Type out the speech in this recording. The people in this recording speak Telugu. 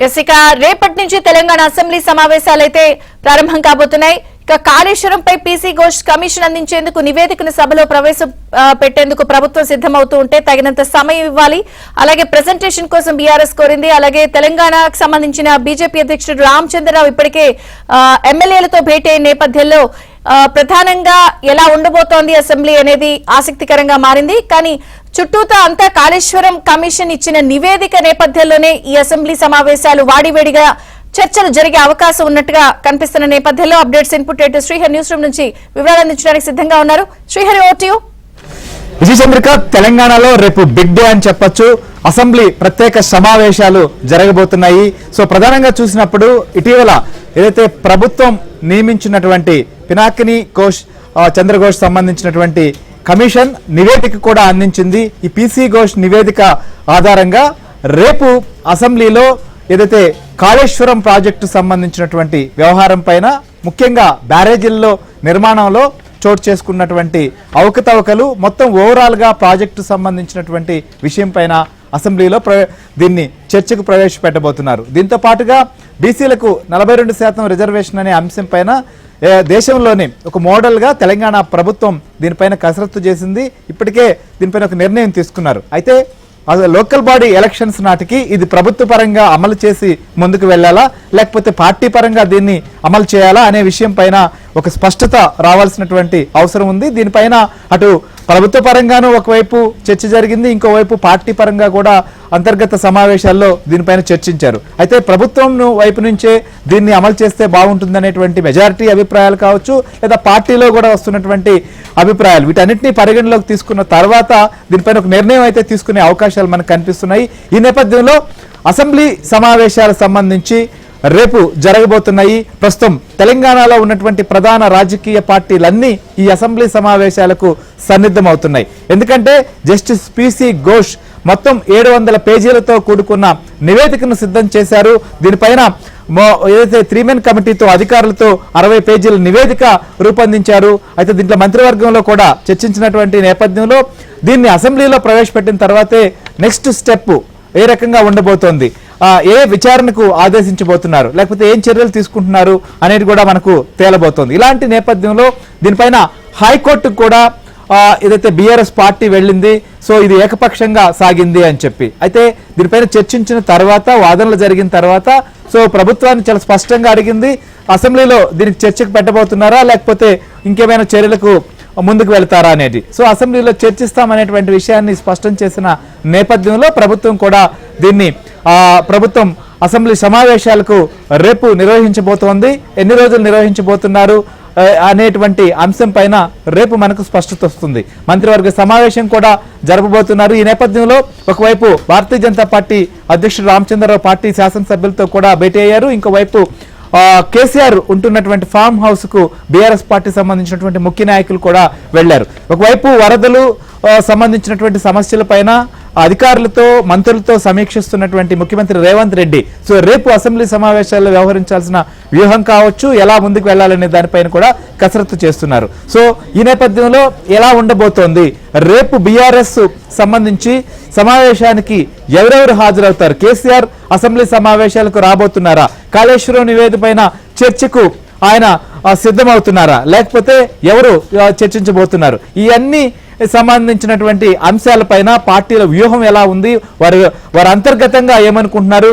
ఇక రేపటి నుంచి తెలంగాణ అసెంబ్లీ సమావేశాలైతే ప్రారంభం కాబోతున్నాయి. ఇక కాళేశ్వరంపై పీసీ ఘోష్ కమిషన్ అందించేందుకు నివేదికను సభలో ప్రవేశపెట్టేందుకు ప్రభుత్వం సిద్ధమవుతూ ఉంటే తగినంత సమయం ఇవ్వాలి. అలాగే ప్రెజెంటేషన్ కోసం బీఆర్ఎస్ కోరింది. అలాగే తెలంగాణకు సంబంధించిన బీజేపీ అధ్యక్షుడు రామచంద్రరావు ఇప్పటికే ఎమ్మెల్యేలతో భేటీ అయిన నేపథ్యంలో ప్రధానంగా ఎలా ఉండబోతోంది అసెంబ్లీ అనేది ఆసక్తికరంగా మారింది. కానీ చుట్టూతా అంతా కాళేశ్వరం కమిషన్ ఇచ్చిన నివేదిక నేపథ్యంలోనే ఈ అసెంబ్లీ సమావేశాలు వాడివేడిగా చర్చలు జరిగే అవకాశం ఉన్నట్టుగా కనిపిస్తున్న నేపథ్యంలో updates input editor Srihari news room నుంచి వివరాలు అందించడానికి సిద్ధంగా ఉన్నారు. Srihari, over to you. Vijayachandrika, తెలంగాణలో రేపు బిగ్ డే అని చెప్పొచ్చు. అసెంబ్లీ ప్రత్యేక సమావేశాలు జరగబోతున్నాయి. సో ప్రధానంగా చూసినప్పుడు ఇటీవల ఏదైతే ప్రభుత్వం నియమించినటువంటి పినాకిని ఘోష్ చంద్రఘోష్ సంబంధించినటువంటి కమిషన్ నివేదిక కూడా అందించింది. ఈ పీసీ ఘోష్ నివేదిక ఆధారంగా రేపు అసెంబ్లీలో ఏదైతే కాళేశ్వరం ప్రాజెక్టు సంబంధించినటువంటి వ్యవహారం పైన, ముఖ్యంగా బ్యారేజీల్లో నిర్మాణంలో చోటు చేసుకున్నటువంటి అవకతవకలు, మొత్తం ఓవరాల్గా ప్రాజెక్టు సంబంధించినటువంటి విషయం పైన అసెంబ్లీలో దీన్ని చర్చకు ప్రవేశపెట్టబోతున్నారు. దీంతో పాటుగా బీసీలకు 42% రిజర్వేషన్ అనే అంశం పైన దేశంలోని ఒక మోడల్గా తెలంగాణ ప్రభుత్వం దీనిపైన కసరత్తు చేసింది. ఇప్పటికే దీనిపైన ఒక నిర్ణయం తీసుకున్నారు. అయితే లోకల్ బాడీ ఎలక్షన్స్ నాటికి ఇది ప్రభుత్వ పరంగా అమలు చేసి ముందుకు వెళ్ళాలా, లేకపోతే పార్టీ పరంగా దీన్ని అమలు చేయాలా అనే విషయం పైన ఒక స్పష్టత రావాల్సినటువంటి అవసరం ఉంది. దీనిపైన అటు ప్రభుత్వ పరంగానూ ఒకవైపు చర్చ జరిగింది, ఇంకోవైపు పార్టీ పరంగా కూడా అంతర్గత సమావేశాల్లో దీనిపైన చర్చించారు. అయితే ప్రభుత్వం వైపు నుంచే దీన్ని అమలు చేస్తే బాగుంటుందనేటువంటి మెజారిటీ అభిప్రాయాలు కావచ్చు, లేదా పార్టీలో కూడా వస్తున్నటువంటి అభిప్రాయాలు, వీటన్నిటినీ పరిగణలోకి తీసుకున్న తర్వాత దీనిపైన ఒక నిర్ణయం అయితే తీసుకునే అవకాశాలు మనకు కనిపిస్తున్నాయి. ఈ నేపథ్యంలో అసెంబ్లీ సమావేశాలకు సంబంధించి రేపు జరగబోతున్నాయి. ప్రస్తుతం తెలంగాణలో ఉన్నటువంటి ప్రధాన రాజకీయ పార్టీలన్నీ ఈ అసెంబ్లీ సమావేశాలకు సన్నిద్ధమవుతున్నాయి. ఎందుకంటే జస్టిస్ పీసీ ఘోష్ మొత్తం 700 పేజీలతో కూడుకున్న నివేదికను సిద్ధం చేశారు. దీనిపైన ఏదైతే 3 మెన్ కమిటీతో అధికారులతో 60 పేజీల నివేదిక రూపొందించారు. అయితే దీంట్లో మంత్రివర్గంలో కూడా చర్చించినటువంటి నేపథ్యంలో దీన్ని అసెంబ్లీలో ప్రవేశపెట్టిన తర్వాతే నెక్స్ట్ స్టెప్ ఏ రకంగా ఉండబోతోంది, ఏ విచారణకు ఆదేశించబోతున్నారు, లేకపోతే ఏం చర్యలు తీసుకుంటున్నారు అనేది కూడా మనకు తేలబోతోంది. ఇలాంటి నేపథ్యంలో దీనిపైన హైకోర్టుకు కూడా ఏదైతే బీఆర్ఎస్ పార్టీ వెళ్ళింది. సో ఇది ఏకపక్షంగా సాగింది అని చెప్పి, అయితే దీనిపైన చర్చించిన తర్వాత, వాదనలు జరిగిన తర్వాత సో ప్రభుత్వాన్ని చాలా స్పష్టంగా అడిగింది, అసెంబ్లీలో దీనికి చర్చకు పెట్టబోతున్నారా, లేకపోతే ఇంకేమైనా చర్యలకు ముందుకు వెళ్తారా అనేది. సో అసెంబ్లీలో చర్చిస్తామనేటువంటి విషయాన్ని స్పష్టం చేసిన నేపథ్యంలో ప్రభుత్వం కూడా దీన్ని ప్రభుత్వం అసెంబ్లీ సమావేశాలకు రేపు నిర్వహించబోతోంది. ఎన్ని రోజులు నిర్వహించబోతున్నారు అనేటువంటి అంశం పైన రేపు మనకు స్పష్టత వస్తుంది. మంత్రివర్గ సమావేశం కూడా జరపబోతున్నారు. ఈ నేపథ్యంలో ఒకవైపు భారతీయ జనతా పార్టీ అధ్యక్షుడు రామచంద్రరావు పార్టీ శాసనసభ్యులతో కూడా భేటీ అయ్యారు. ఇంకోవైపు కేసీఆర్ ఉంటున్నటువంటి ఫామ్ హౌస్ కు బీఆర్ఎస్ పార్టీ సంబంధించినటువంటి ముఖ్య నాయకులు కూడా వెళ్లారు. ఒకవైపు వరదలు సంబంధించినటువంటి సమస్యల పైన అధికారులతో, మంత్రులతో సమీక్షిస్తున్నటువంటి ముఖ్యమంత్రి రేవంత్ రెడ్డి సో రేపు అసెంబ్లీ సమావేశాల్లో వ్యవహరించాల్సిన వ్యూహం కావచ్చు, ఎలా ముందుకు వెళ్లాలనే దానిపైన కూడా కసరత్తు చేస్తున్నారు. సో ఈ నేపథ్యంలో ఎలా ఉండబోతోంది, రేపు బీఆర్ఎస్ సంబంధించి సమావేశానికి ఎవరెవరు హాజరవుతారు, కేసీఆర్ అసెంబ్లీ సమావేశాలకు రాబోతున్నారా, కాళేశ్వరం నివేదిక పైన చర్చకు ఆయన సిద్ధమవుతున్నారా, లేకపోతే ఎవరు చర్చించబోతున్నారు, ఇవన్నీ సంబంధించినటువంటి అంశాలపైన పార్టీల వ్యూహం ఎలా ఉంది, వారు అంతర్గతంగా ఏమనుకుంటున్నారు,